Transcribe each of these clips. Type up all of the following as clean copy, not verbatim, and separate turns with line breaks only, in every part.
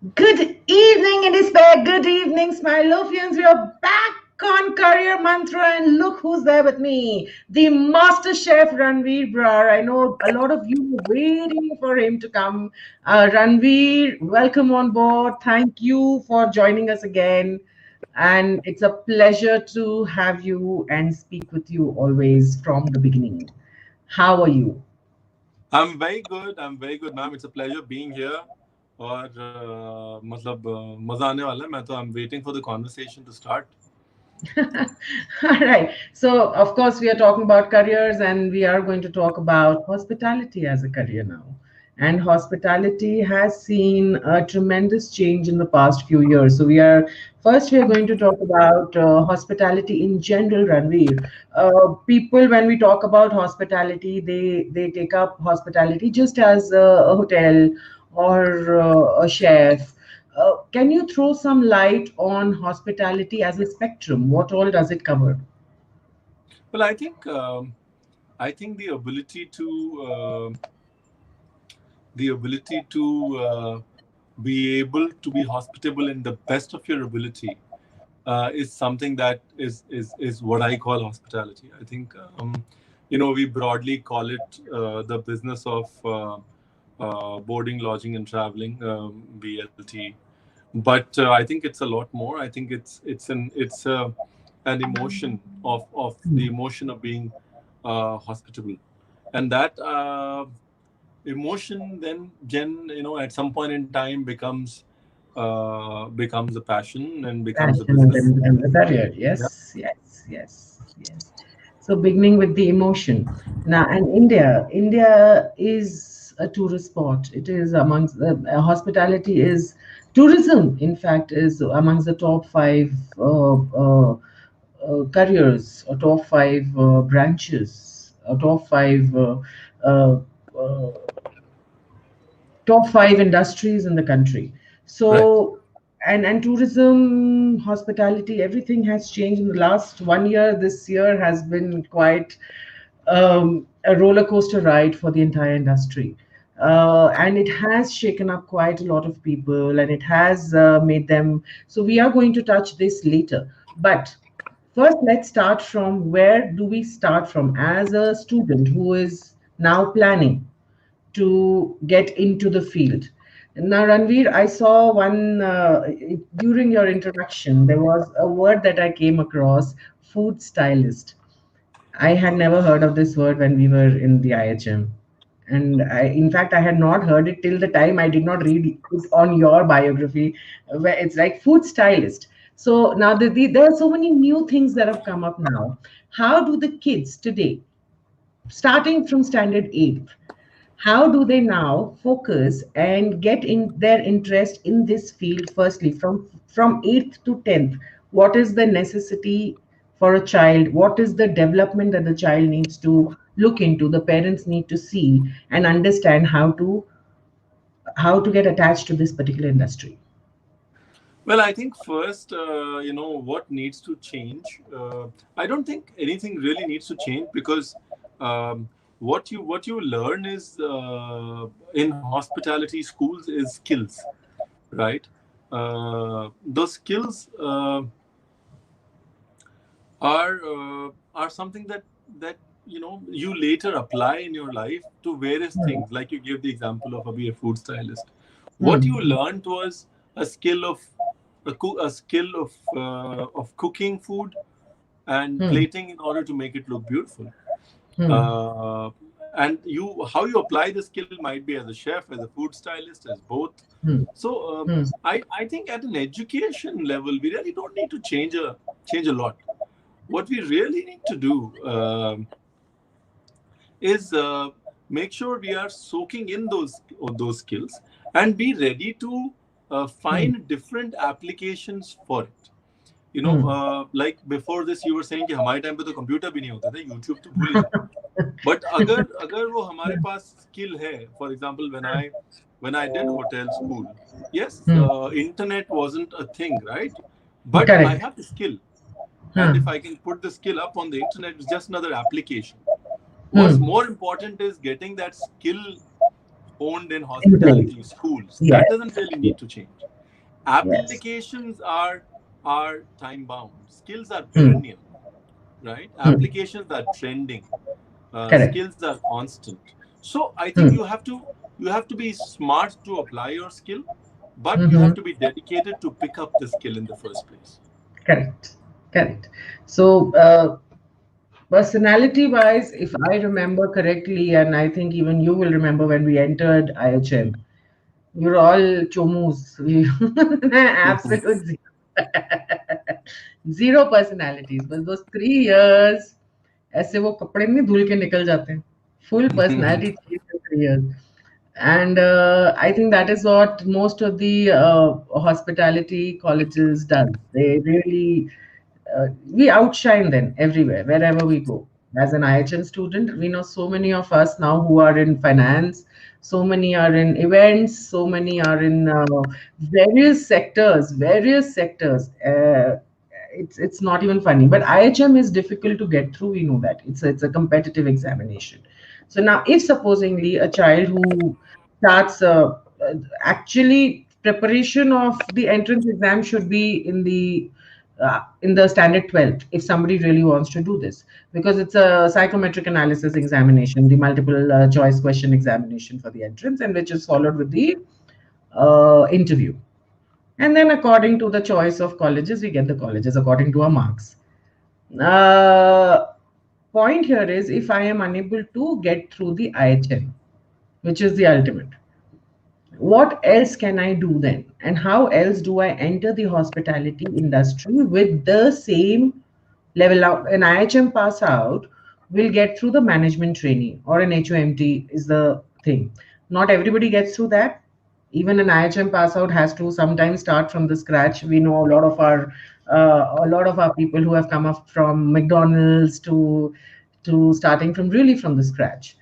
Good evening, Indispair. Good evening, Smilofians. We are back on Career Mantra, and look who's there with me, the Masterchef Ranveer Brar. I know a lot of you were waiting for him to come. Ranveer, welcome on board. Thank you for joining us again. And it's a pleasure to have you and speak with you always from the beginning. How are you?
I'm very good. I'm very good, ma'am. It's a pleasure being here. और मतलब मजा आने वाला है. मैं तो I'm waiting for the conversation to start.
All right. So, of course, we are talking about careers and we are going to talk about hospitality as a career now. And hospitality has seen a tremendous change in the past few years. So, we are going to talk about hospitality in general, Ranveer. People, when we talk about hospitality, they take up hospitality just as a hotel or a chef. Can you throw some light on hospitality as a spectrum? What all does it cover?
Well, I think the ability to be able to be hospitable in the best of your ability is something that is what I call hospitality. I think we broadly call it the business of boarding, lodging, and traveling, BLT. But I think it's a lot more. I think it's an emotion of the emotion of being hospitable, and that emotion then at some point in time becomes a passion and becomes a
Passion
business.
and the career.
Yeah.
Yes, yes, yes, yes. So beginning with the emotion. Now, and India is a tourist spot. It is amongst the hospitality is tourism. In fact, is amongst the top five careers or top five branches, or uh, uh, top five industries in the country.
Right.
So, and tourism, hospitality, everything has changed in the last 1 year. This year has been quite a roller coaster ride for the entire industry. And it has shaken up quite a lot of people and it has made them. So, we are going to touch this later. But first, let's start from where do we start from as a student who is now planning to get into the field. Now, Ranveer, I saw during your introduction, there was a word that I came across, food stylist. I had never heard of this word when we were in the IHM. And in fact, I had not heard it till the time I did not read it on your biography, where it's like food stylist. So now there are so many new things that have come up now. How do the kids today, starting from standard 8th, how do they now focus and get in their interest in this field? Firstly, from 8th to 10th, what is the necessity for a child? What is the development that the child needs to look into, the parents need to see and understand how to get attached to this particular industry?
Well, I think first, what needs to change. I don't think anything really needs to change because what you learn is in hospitality schools is skills, right? Those skills are something that you later apply in your life to various
Hmm.
things. Like you gave the example of being a food stylist. What you
Hmm.
learned was a skill of of cooking food and
Hmm.
plating in order to make it look beautiful.
Hmm.
Uh, and how you apply the skill might be as a chef, as a food stylist, as both.
Hmm.
So
Hmm.
I think at an education level, we really don't need to change a lot. What we really need to do is make sure we are soaking in those skills and be ready to
Hmm.
find different applications for it.
Hmm.
Like before this you were saying कि हमारे time पे तो computer भी नहीं होते थे, YouTube तो भूल ही जाओ. बट अगर अगर वो हमारे पास स्किल है, for example when I did hotel school, yes,
Hmm.
internet wasn't a thing, right? But I
Correct.
have the skill, and
Hmm.
if I can put the skill up on the internet, it's just another application. What's
Hmm.
more important is getting that skill honed in
In place.
hospitality schools. That
Yes.
doesn't really
Yes.
need to change.
Yes.
Applications are time bound. Skills are
Hmm.
perennial, right?
Hmm.
Applications are trending.
Correct.
Skills are constant. So I think
Hmm.
you have to be smart to apply your skill, but you
Hmm.
have to be dedicated to pick up the skill in the first place.
Correct. Correct. So, personality wise, if I remember correctly, and I think even you will remember when we entered IHM, you're all chomus. Absolute zero personalities. But those 3 years, ऐसे वो कपड़े नहीं धुल के निकल जाते हैं. Full personality change in 3 years. And I think that is what most of the hospitality colleges does. They really we outshine them everywhere, wherever we go. As an IHM student, we know so many of us now who are in finance, so many are in events, so many are in various sectors, various sectors. It's not even funny, but IHM is difficult to get through. We know that it's a competitive examination. So now, if supposingly a child who starts actually preparation of the entrance exam should be in the standard 12th if somebody really wants to do this, because it's a psychometric analysis examination, the multiple choice question examination for the entrance, and which is followed with the interview. And then according to the choice of colleges, we get the colleges according to our marks. uh, Point here is, if I am unable to get through the IHM, which is the ultimate, what else can I do then? And how else do I enter the hospitality industry with the same level? Out an IHM pass out will get through the management training, or an HOMT is the thing. Not everybody gets through that. Even an IHM pass out has to sometimes start from the scratch. We know a lot of our people who have come up from McDonald's to starting from really from the scratch,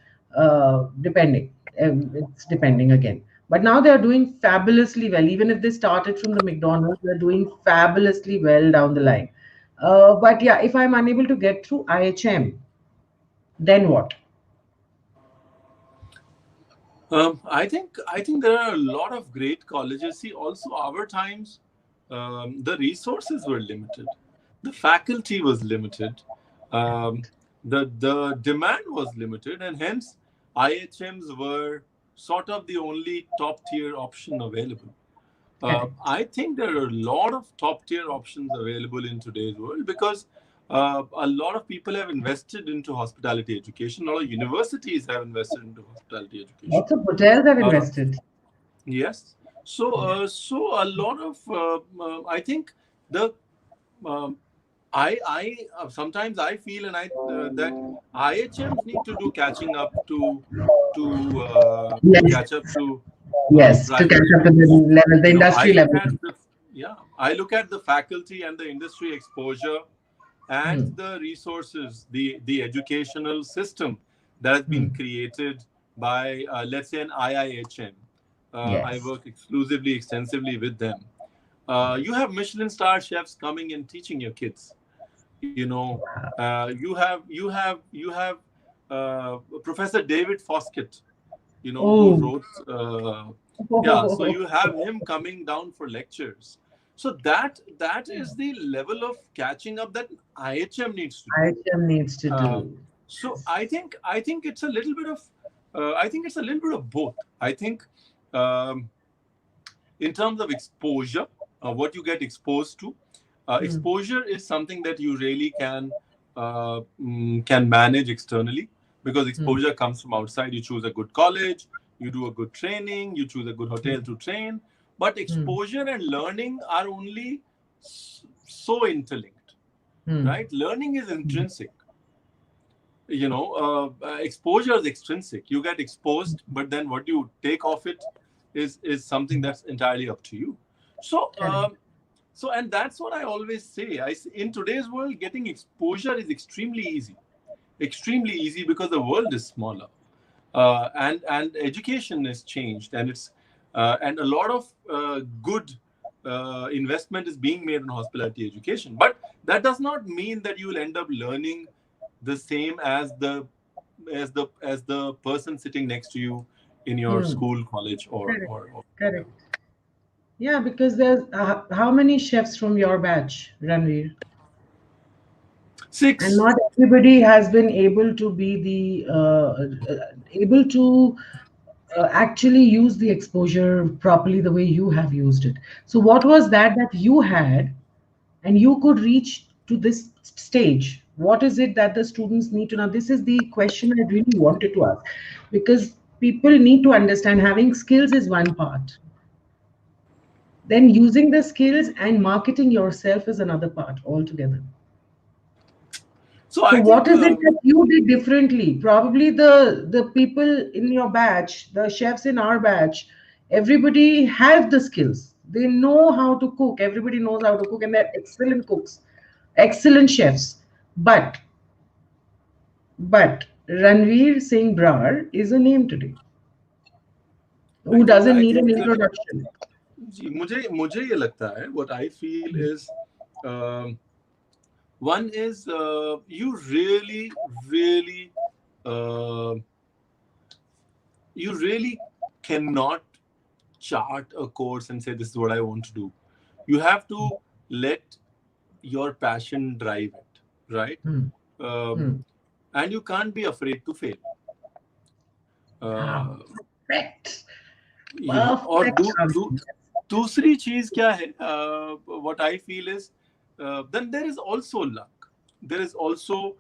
depending. It's depending again. But now they are doing fabulously well. Even if they started from the McDonald's, they're doing fabulously well down the line. But yeah, if I'm unable to get through IHM, then what?
I think there are a lot of great colleges. See, also our times, the resources were limited, the faculty was limited, um, the demand was limited, and hence IHMs were sort of the only top tier option available.
Correct.
I think there are a lot of top tier options available in today's world because a lot of people have invested into hospitality education. A lot of universities have invested into hospitality education.
Lots of hotels have
Uh,
invested.
yes. So,
Yeah.
so a lot of I think the um, sometimes I feel and I that IHMs need to do catching up to
Yes.
catch up to
Yes. To catch
private
up to the
schools.
level, the
I
industry
look
level.
at the yeah, I look at the faculty and the industry exposure and
Hmm.
the resources, the educational system that has been
Hmm.
created by let's say an IIHM. I
Yes.
work exclusively, extensively with them. You
Yes.
have Michelin star chefs coming and teaching your kids. You have Professor David Foskett, who
Oh.
wrote. Yeah, so you have him coming down for lectures. So that is the level of catching up that IHM needs to do.
IHM needs to
Uh,
do.
so I think it's a little bit of both. I think um, in terms of exposure, what you get exposed to,
Hmm.
exposure is something that you really can manage externally because
Hmm.
exposure comes from outside. You choose a good college, you do a good training, you choose a good hotel
Hmm.
to train. But
Hmm.
exposure and learning are only so interlinked,
Hmm.
right? Learning is intrinsic. Exposure is extrinsic. You get exposed, but then what you take off it is something that's entirely up to you. So
Correct.
and that's what I always say. In today's world, getting exposure is extremely easy because the world is smaller, and education has changed, and it's and a lot of good investment is being made in hospitality education. But that does not mean that you will end up learning the same as the person sitting next to you in your
Hmm.
school, college,
Correct.
or
Correct. Yeah, because there's how many chefs from your batch, Ranveer? And
six.
not everybody has been able to be the able to actually use the exposure properly the way you have used it. So what was that you had and you could reach to this stage? What is it that the students need to know? This is the question I really wanted to ask, because people need to understand having skills is one part, then using the skills and marketing yourself is another part altogether.
So
So
I
what
think
is it that you did differently? Probably the people in your batch, the chefs in our batch, everybody has the skills. They know how to cook. Everybody knows how to cook, and they're excellent cooks, excellent chefs. But Ranveer Singh Brar is a name today who doesn't
I
need
think
an introduction.
जी, मुझे मुझे ये लगता है, what I feel is, um, one is, really, uh, you really cannot chart a course and say this is what I want to do. You have to let your passion drive it, right?
Hmm.
Um,
Hmm.
and you can't be afraid to fail.
Wow.
Uh,
Perfect.
और
Perfect answer.
दूसरी चीज क्या है, what I feel is, then there is also luck. There is also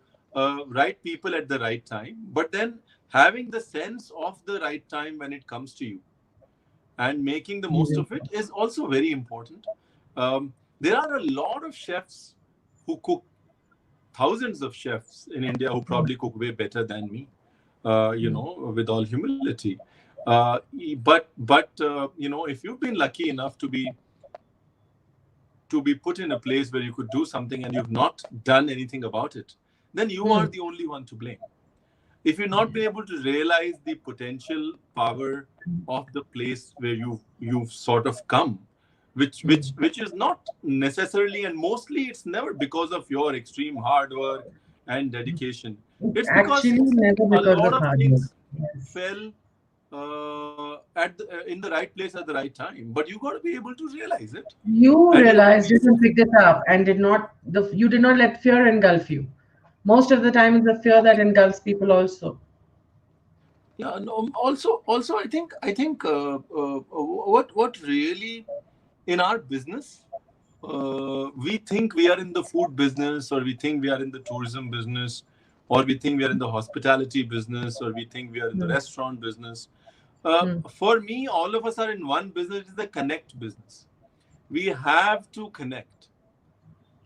right people at the right time, but then having the sense of the right time when it comes to you and making the most of it is also very important. There are a lot of chefs who cook, thousands of chefs in India who probably cook way better than me, with all humility. But if you've been lucky enough to be put in a place where you could do something and you've not done anything about it, then you are
Hmm.
the only one to blame. If you've not been able to realize the potential power of the place where you've sort of come, which is not necessarily, and mostly it's never because of your extreme hard work and dedication. It's because
Actually, never
a
because
lot
of
of
hard work.
things
Yes.
fell in the right place at the right time, but you got to be able to realize it,
You
and you got to
realized
be.
it and picked it up and you did not let fear engulf you. Most of the time it's the fear that engulfs people also.
Yeah, no, also I think what really in our business, we think we are in the food business, or we think we are in the tourism business, or we think we are in the hospitality business, or we think we are in the
Hmm.
restaurant business.
Hmm.
For me, all of us are in one business. It is the connect business. We have to connect,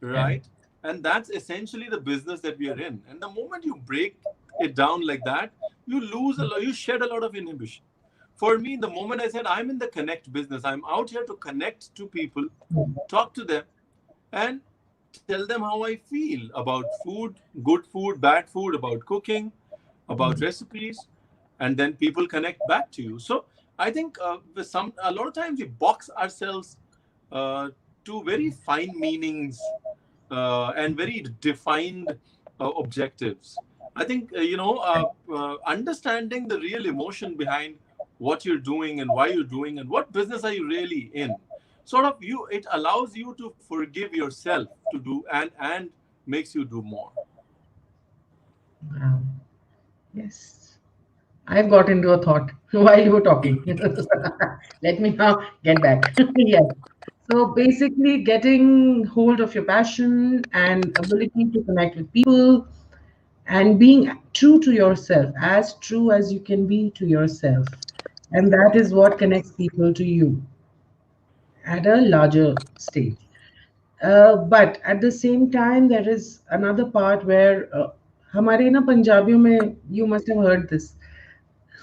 Correct.
right? And that's essentially the business that we are in. And the moment you break it down like that, you lose a lot, you shed a lot of inhibition. For me, the moment I said I'm in the connect business, I'm out here to connect to people, talk to them, and tell them how I feel about food, good food, bad food, about cooking, about recipes, and then people connect back to you. So I think, a lot of times we box ourselves uh, to very fine meanings and very defined objectives. I think, understanding the real emotion behind what you're doing and why you're doing and what business are you really in, sort of, it allows you to forgive yourself to do, and makes you do more.
Wow. Yes. I've got into a thought while you were talking. Let me now get back. Yes. So basically, getting hold of your passion and ability to connect with people and being true to yourself, as true as you can be to yourself. And that is what connects people to you at a larger stage. But at the same time, there is another part where हमारे ना पंजाबियों में you must have heard this.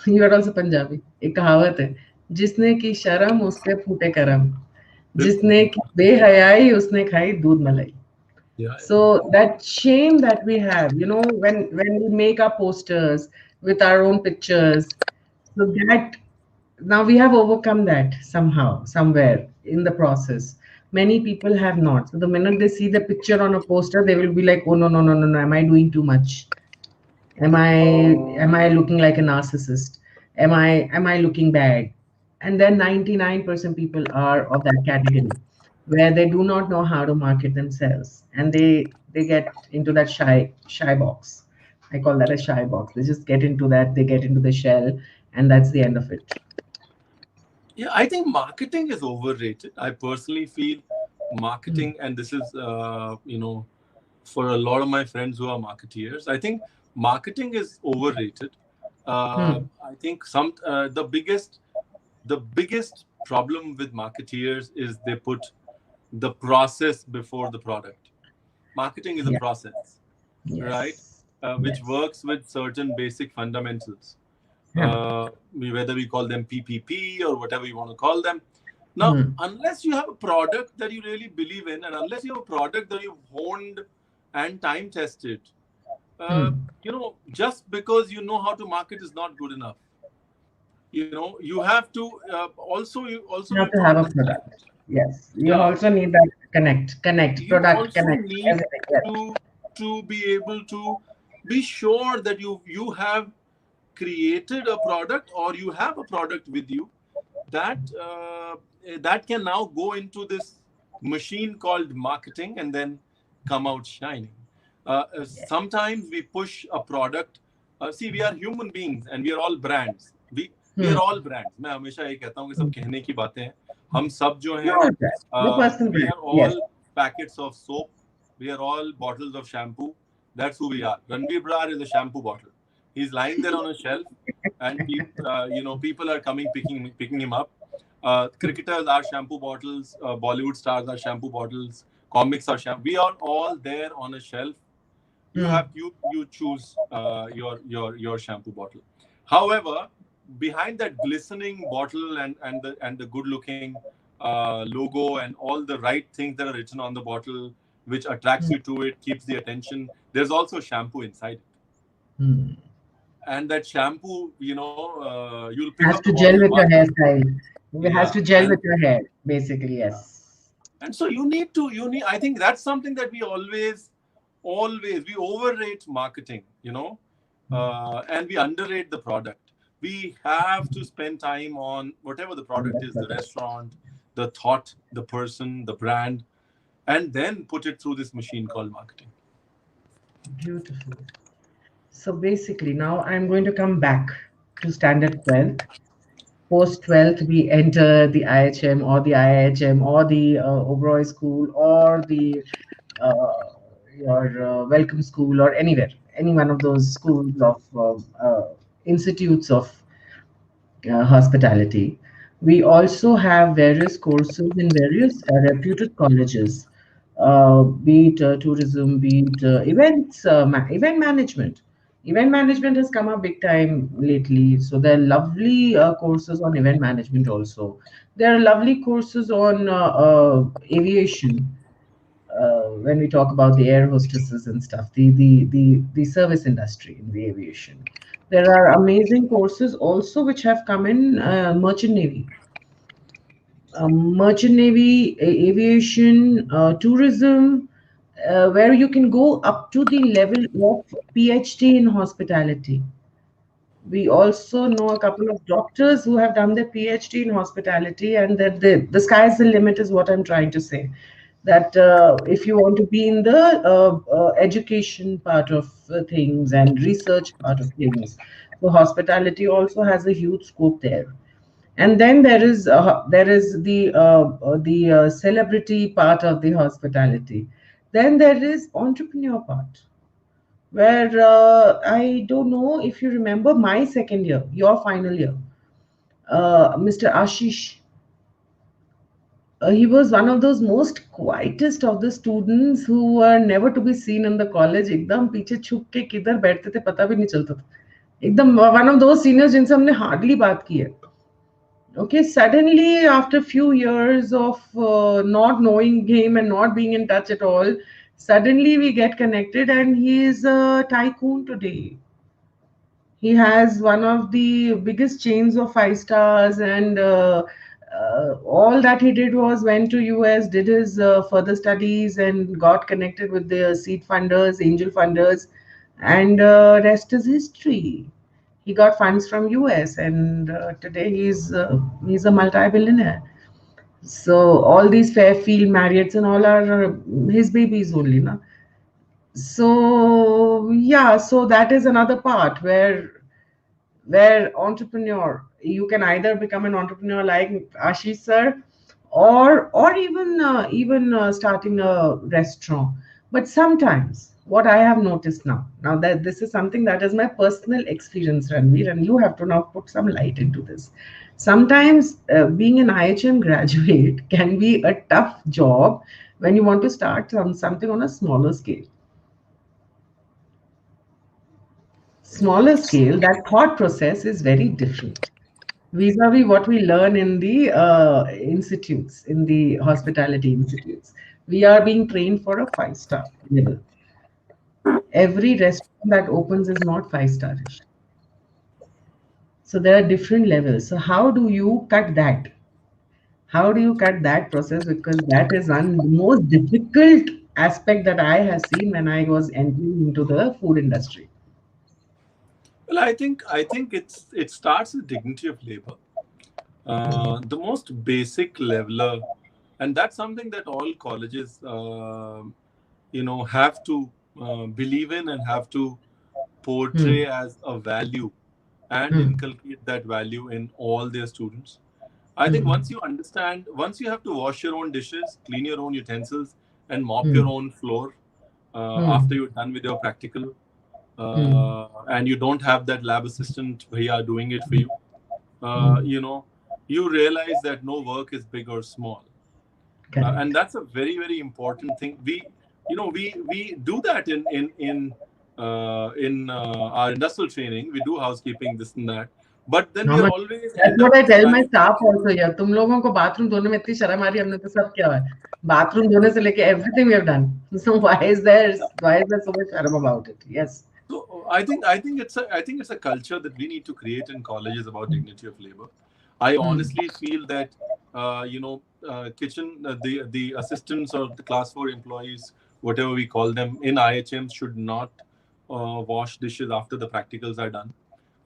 You are also Punjabi. एक कहावत है, जिसने की शर्म उसके फूटे करम,
बिल्कुल
जिसने की
बिल्कुल।
बेहयाई उसने खाई दूध मलाई.
Yeah,
So that shame that we have, when we make our posters with our own pictures, so that now we have overcome that somehow, somewhere in the process. Many people have not. So the minute they see the picture on a poster, they will be like, "Oh no, no, no, no, no! Am I doing too much? Am I looking like a narcissist?" Am I looking bad? And then 99% people are of that category, where they do not know how to market themselves, and they get into that shy box. I call that a shy box. They just get into that, they get into the shell, and that's the end of it.
Yeah, I think marketing is overrated. I personally feel
Hmm.
marketing, and this is, for a lot of my friends who are marketeers, I think marketing is overrated.
Hmm.
I think the biggest problem with marketeers is they put the process before the product. Marketing is a
Yeah.
process, right?
Yes.
Which
Yes.
works with certain basic fundamentals,
Yeah.
whether we call them PPP or whatever you want to call them. Now,
Hmm.
unless you have a product that you really believe in, and unless you have a product that you've honed and time tested,
Hmm.
just because you know how to market is not good enough. You have to also
You
need
have
to
to have a
understand.
product. Yes. You
Yeah,
also need that connect,
you
product,
also
connect,
need
everything. Yes.
to be able to be sure that you have created a product, or you have a product with you that can now go into this machine called marketing and then come out shining.
Yes.
Sometimes we push a product. See, we are human beings and we are all brands. We
Hmm.
are all brands. मैं हमेशा ये कहता हूँ कि सब कहने की बातें हैं. हम सब जो
You're
हैं,
all right. The personal
we
brand.
are
Yes.
all packets of soap. We are all bottles of shampoo. That's who we are. Ranveer Brar is a shampoo bottle. He's lying there on a shelf, and people are coming picking him up. Cricketers are shampoo bottles. Bollywood stars are shampoo bottles. Comics are shampoo. We are all there on a shelf. You choose your shampoo bottle. However, behind that glistening bottle and the good looking logo and all the right things that are written on the bottle, which attracts you to it, keeps the attention, there's also shampoo inside it.
Hmm.
And that shampoo, you'll pick up
Has
the
to
bottle
gel with your
once.
hairstyle. It has
Yeah.
to gel with your hair, basically. Yes.
And so you need, I think that's something that we always we overrate marketing, and we underrate the product. We have to spend time on whatever the
On
product
that
is, the
product.
restaurant, the thought, the person, the brand, and then put it through this machine called marketing.
Beautiful. So basically, now I'm going to come back to standard 12th. Post 12th, we enter the IHM or the IIHM or the Oberoi school or the your welcome school or anywhere, any one of those schools of institutes of hospitality. We also have various courses in various reputed colleges, be it tourism, be it events, event management. Event management has come up big time lately. So there are lovely courses on event management also. There are lovely courses on aviation, when we talk about the air hostesses and stuff, the service industry in the aviation. There are amazing courses also which have come in merchant navy, aviation, tourism, where you can go up to the level of PhD in hospitality. We also know a couple of doctors who have done their PhD in hospitality, and that the sky's the limit is what I'm trying to say. That if you want to be in the education part of things and research part of things, so hospitality also has a huge scope there. And then there is the celebrity part of the hospitality. Then there is entrepreneur part, where I don't know if you remember my second year, your final year, Mr. Ashish. He was one of those most quietest of the students who were never to be seen in the college. एकदम पीछे छुप के किधर बैठते थे पता भी नहीं चलता था. एकदम one of those seniors जिनसे हमने hardly बात की है. Okay, suddenly after few years of not knowing him and not being in touch at all, suddenly we get connected, and he is a tycoon today. He has one of the biggest chains of five stars, and all that he did was went to US, did his further studies, and got connected with the seed funders, angel funders, and rest is history. He got funds from US, and today he's a multi-billionaire. So all these Fairfield Marriotts and all are his babies only, na. So yeah, so that is another part where entrepreneur, you can either become an entrepreneur like Ashish sir, or even starting a restaurant. But sometimes what I have noticed now that this is something that is my personal experience, Ranveer, and you have to now put some light into this. Sometimes being an IHM graduate can be a tough job when you want to start something on a smaller scale. That thought process is very different vis-a-vis what we learn in the institutes, in the hospitality institutes. We are being trained for a five-star level. Every restaurant that opens is not five-starish. So there are different levels. So how do you cut that? How do you cut that process? Because that is one the most difficult aspect that I have seen when I was entering into the food industry.
Well, I think it starts with dignity of labor. The most basic leveler, and that's something that all colleges, have to believe in and have to portray
Hmm.
as a value and
Hmm.
inculcate that value in all their students. I think
Hmm.
once you understand, once you have to wash your own dishes, clean your own utensils, and mop your
Hmm.
own floor
Hmm.
after you're done with your practical,
Hmm.
and you don't have that lab assistant bhaiya doing it for you,
Hmm.
you realize that no work is big or small, and
Correct.
that's a very very important thing. We do that in our industrial training. We do housekeeping, this and that, but then we
हाँ,
are
मैं
always
that's
end
what
up
I tell my
trying to.
staff also here. तुम लोगों को bathroom धोने में इतनी शर्म आ रही है, हमने तो सब किया हुआ है. बाथरूम धोने से लेके everything we have done. So why is there so much शर्म about it? Yes.
So I think it's a culture that we need to create in colleges about dignity of labor. I
Hmm.
honestly feel that kitchen the assistants or the class four employees, whatever we call them in IHM, should not wash dishes after the practicals are done.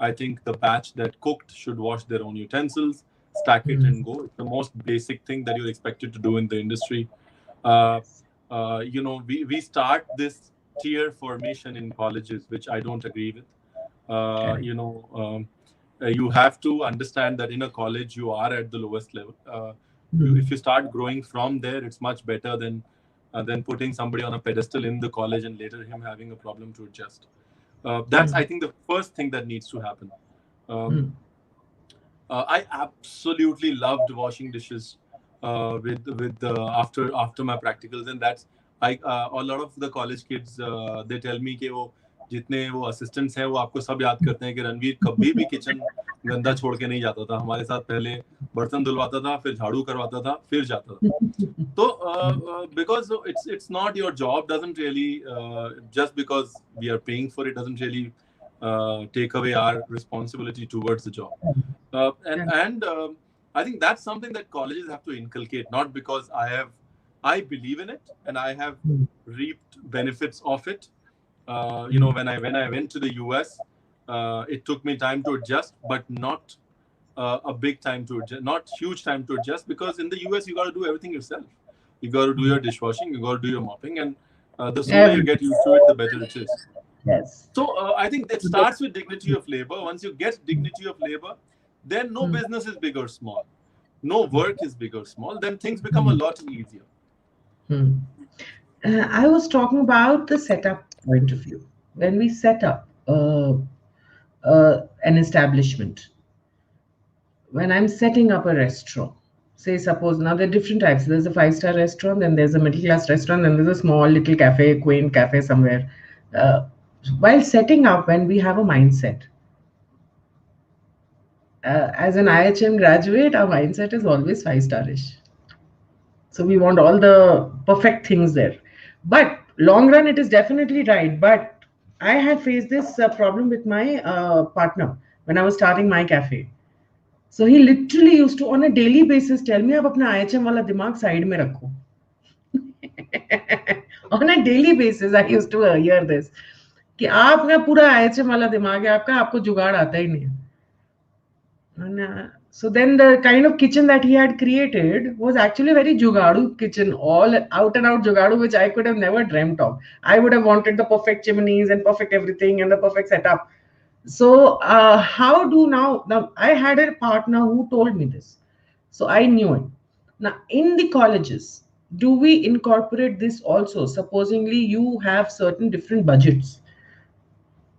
I think the batch that cooked should wash their own utensils, stack it,
Hmm.
and go. It's the most basic thing that you're expected to do in the industry. Uh,
Yes.
we start this tier formation in colleges, which I don't agree with.
Correct.
You have to understand that in a college you are at the lowest level. If
Hmm.
you start growing from there, it's much better than putting somebody on a pedestal in the college and later him having a problem to adjust. That's,
Hmm.
I think, the first thing that needs to happen. Um,
Hmm.
I absolutely loved washing dishes with after my practicals, and that's I a lot of the college kids they tell me कि वो जितने वो assistants हैं वो आपको सब याद करते हैं कि रणवीर कभी भी किचन गंदा छोड़ के नहीं जाता था हमारे साथ पहले बर्तन धुलवाता था फिर झाड़ू करवाता था फिर जाता था so because it's not your job doesn't really just because we are paying for it doesn't really take away our responsibility towards the job. And I think that's something that colleges have to inculcate, not because I believe in it and I have
Hmm.
reaped benefits of it.
Hmm.
When I went to the US, it took me time to adjust, but not a big time to adjust, not huge time to adjust, because in the US you got to do everything yourself. You got to do your dishwashing, you got to do your mopping, and the sooner you get
Everything.
used to it, the better it is.
Yes.
So I think that starts with dignity of labor. Once you get dignity of labor, then no
Hmm.
business is big or small, no work is big or small. Then things become a
Hmm.
lot easier.
Hmm. I was talking about the setup point of view. When we set up an establishment, when I'm setting up a restaurant, say suppose now there are different types. There's a five-star restaurant, then there's a middle class restaurant, then there's a small little cafe, quaint cafe somewhere. Uh, while setting up, when we have a mindset, as an IHM graduate, our mindset is always five-starish. So we want all the perfect things there. But long run, it is definitely right. But I have faced this problem with my partner when I was starting my cafe. So he literally used to, on a daily basis, tell me, "आप अपना IHM वाला दिमाग side में रखो." On a daily basis, I used to hear this. कि आपका पूरा IHM वाला दिमाग है आपका, आपको जुगाड़ आता ही नहीं है. And, so then the kind of kitchen that he had created was actually a very jugadu kitchen, all out and out jugadu, which I could have never dreamt of. I would have wanted the perfect chimneys and perfect everything and the perfect setup. So how do now I had a partner who told me this, so I knew it. Now in the colleges, do we incorporate this also? Supposingly you have certain different budgets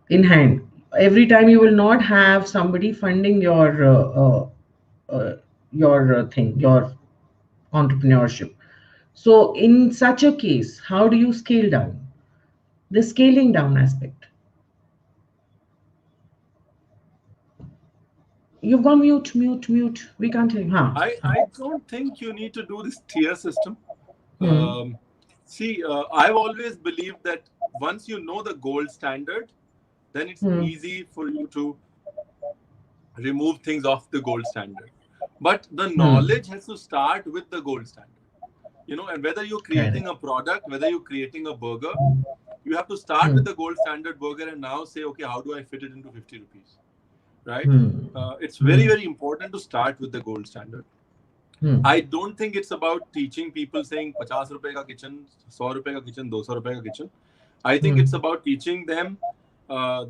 in hand. Every time you will not have somebody funding uh, your thing, your entrepreneurship. So in such a case, how do you scale down? The scaling down aspect. You've gone mute, mute, mute. We can't hear you. Huh?
I don't think you need to do this tier system.
Hmm.
See, I've always believed that once you know the gold standard, then it's
Hmm.
easy for you to remove things off the gold standard. But the
Hmm.
knowledge has to start with the gold standard. And whether you're
Correct.
creating a product, whether you're creating a burger, you have to start
Hmm.
with the gold standard burger and now say, okay, how do I fit it into 50 rupees? Right?
Hmm.
It's very,
Hmm.
very important to start with the gold standard.
Hmm.
I don't think it's about teaching people saying 50 rupees ka kitchen, 100 rupees ka kitchen, 200 rupees ka kitchen. I think
Hmm.
it's about teaching them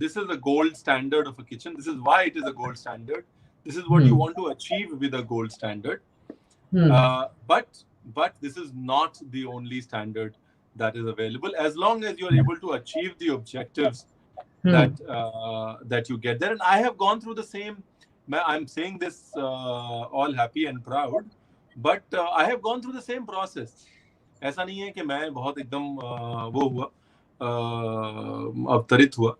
this is the gold standard of a kitchen. This is why it is a gold standard. This is what you
Hmm.
want to achieve with a gold standard.
Hmm.
But this is not the only standard that is available. As long as you are able to achieve the objectives
Hmm.
that you get there, and I have gone through the same. I'm saying this all happy and proud, but I have gone through the same process. ऐसा नहीं है कि मैं बहुत एकदम वो हुआ अवतरित हुआ.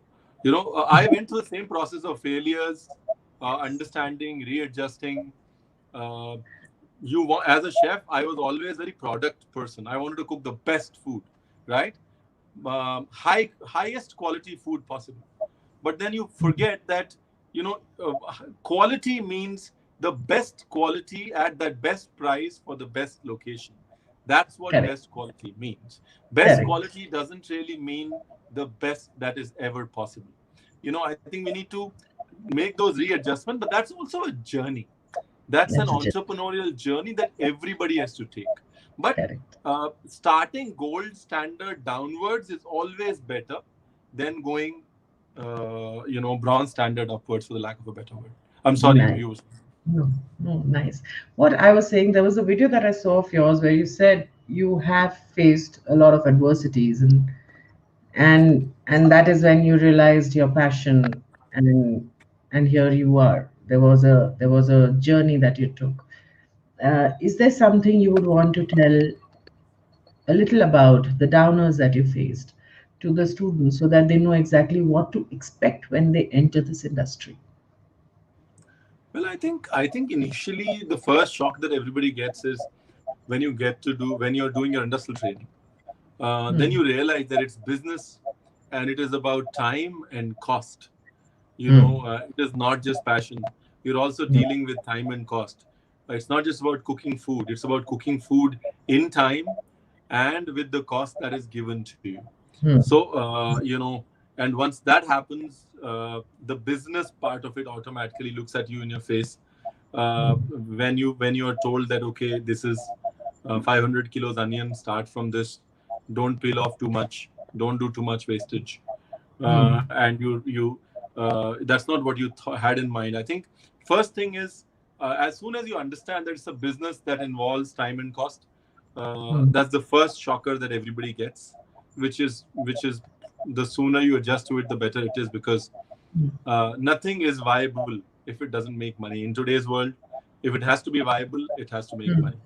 I went through the same process of failures, understanding, readjusting. Uh, you want as a chef, I was always very product person. I wanted to cook the best food, right? Highest quality food possible. But then you forget that quality means the best quality at that best price for the best location. That's what
Correct.
best quality means. Best
Correct.
quality doesn't really mean the best that is ever possible. I think we need to make those readjustments, but that's also a journey. That's an
That's a gem.
entrepreneurial journey that everybody has to take. But
Correct.
starting gold standard downwards is always better than going, bronze standard upwards, for the lack of a better word. I'm sorry,
Nice.
you.
No, no, nice. What I was saying, there was a video that I saw of yours where you said you have faced a lot of adversities, and that is when you realized your passion, and here you are. There was a journey that you took. Is there something you would want to tell a little about the downers that you faced to the students so that they know exactly what to expect when they enter this industry?
Well, I think initially the first shock that everybody gets is when you're doing your industrial training. Then
Hmm.
you realize that it's business, and it is about time and cost.
Hmm.
It is not just passion. You're also
Hmm.
dealing with time and cost. It's not just about cooking food. It's about cooking food in time and with the cost that is given to you.
Hmm.
So and once that happens, the business part of it automatically looks at you in your face. When you are told that, okay, this is 500 kilos onion, start from this, don't peel off too much, don't do too much wastage,
Hmm.
and that's not what you had in mind. I think first thing is, as soon as you understand that it's a business that involves time and cost,
Hmm.
that's the first shocker that everybody gets, which is the sooner you adjust to it, the better it is, because
Hmm.
nothing is viable if it doesn't make money in today's world. If it has to be viable, it has to make
Hmm.
money,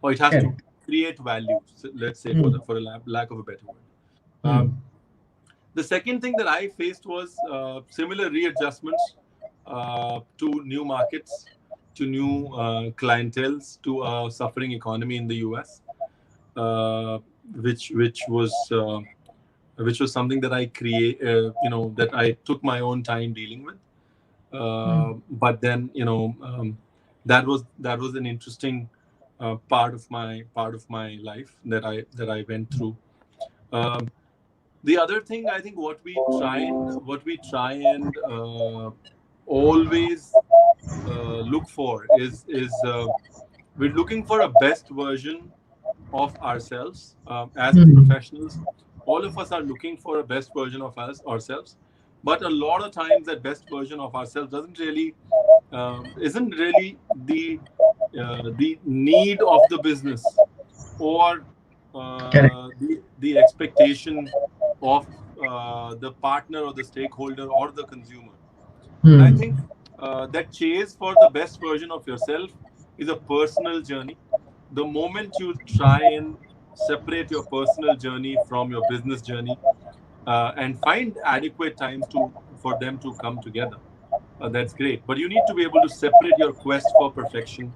or it has to
Correct.
create value. Let's say, for
Hmm.
lack of a better word.
Hmm.
The second thing that I faced was similar readjustments to new markets, to new clienteles, to a suffering economy in the US, uh, which which was uh, which was something that I that I took my own time dealing with.
Hmm.
But then, that was an interesting part of my life that I went through. Um, The other thing, I think, what we try and always look for is we're looking for a best version of ourselves as
Hmm.
professionals. All of us are looking for a best version of us ourselves, but a lot of times that best version of ourselves doesn't really isn't really the need of the business, or
Correct.
the expectation of the partner or the stakeholder or the consumer. And I
Hmm.
think that chase for the best version of yourself is a personal journey. The moment you try and separate your personal journey from your business journey, and find adequate times to for them to come together, that's great. But you need to be able to separate your quest for perfection,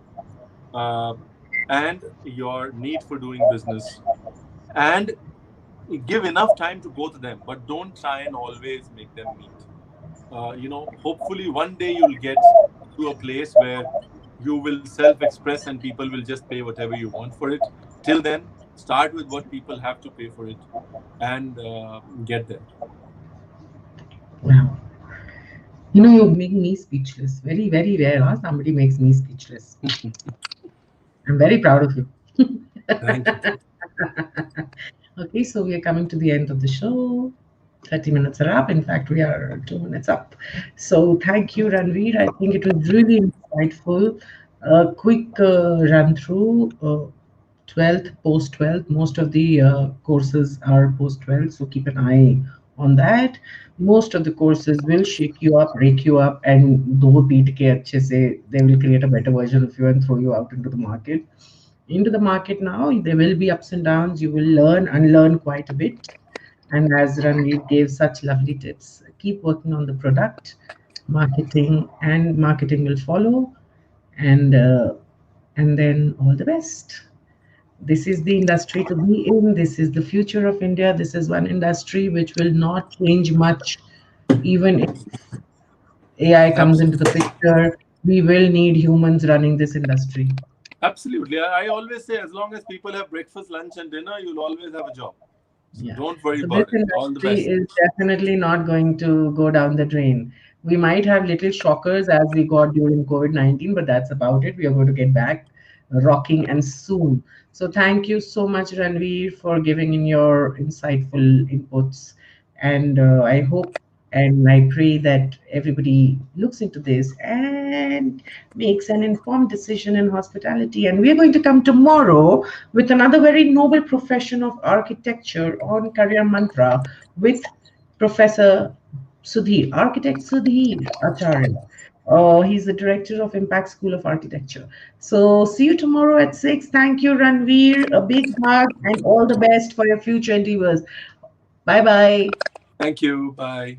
uh, and your need for doing business, and give enough time to both of them, but don't try and always make them meet. Hopefully one day you'll get to a place where you will self-express and people will just pay whatever you want for it. Till then, start with what people have to pay for it, and get there.
Wow. You make me speechless. Very, very rare, huh? Somebody makes me speechless. I'm very proud of you.
Thank you.
Okay, so we are coming to the end of the show. 30 minutes are up. In fact, we are 2 minutes up. So thank you, Ranveer. I think it was really insightful. A quick run through. 12th, post 12th. Most of the courses are post 12th, so keep an eye on that. Most of the courses will shake you up, rake you up, and do beat ke अच्छे से, they will create a better version of you and throw you out into the market. Into the market now, there will be ups and downs. You will learn, unlearn quite a bit. And as Ranveer gave such lovely tips, keep working on the product, marketing, and marketing will follow. And then all the best. This is the industry to be in. This is the future of India. This is one industry which will not change much, even if AI comes into the
Absolutely.
picture. We will need humans running this industry.
Absolutely. I always say, as long as people have breakfast, lunch, and dinner, you'll always have a job. So
Yeah.
don't worry
So this
about it. All the
industry
best.
is definitely not going to go down the drain. We might have little shockers as we got during COVID-19, but that's about it. We are going to get back rocking and soon. So thank you so much, Ranveer, for giving in your insightful inputs. And I hope and I pray that everybody looks into this and makes an informed decision in hospitality. And we are going to come tomorrow with another very noble profession of architecture on Career Mantra with Professor Sudhir, Architect Sudhir Acharya. He's the director of Impact School of Architecture. So see you tomorrow at 6. Thank you, Ranveer. A big hug and all the best for your future endeavors. Bye bye.
Thank you. Bye.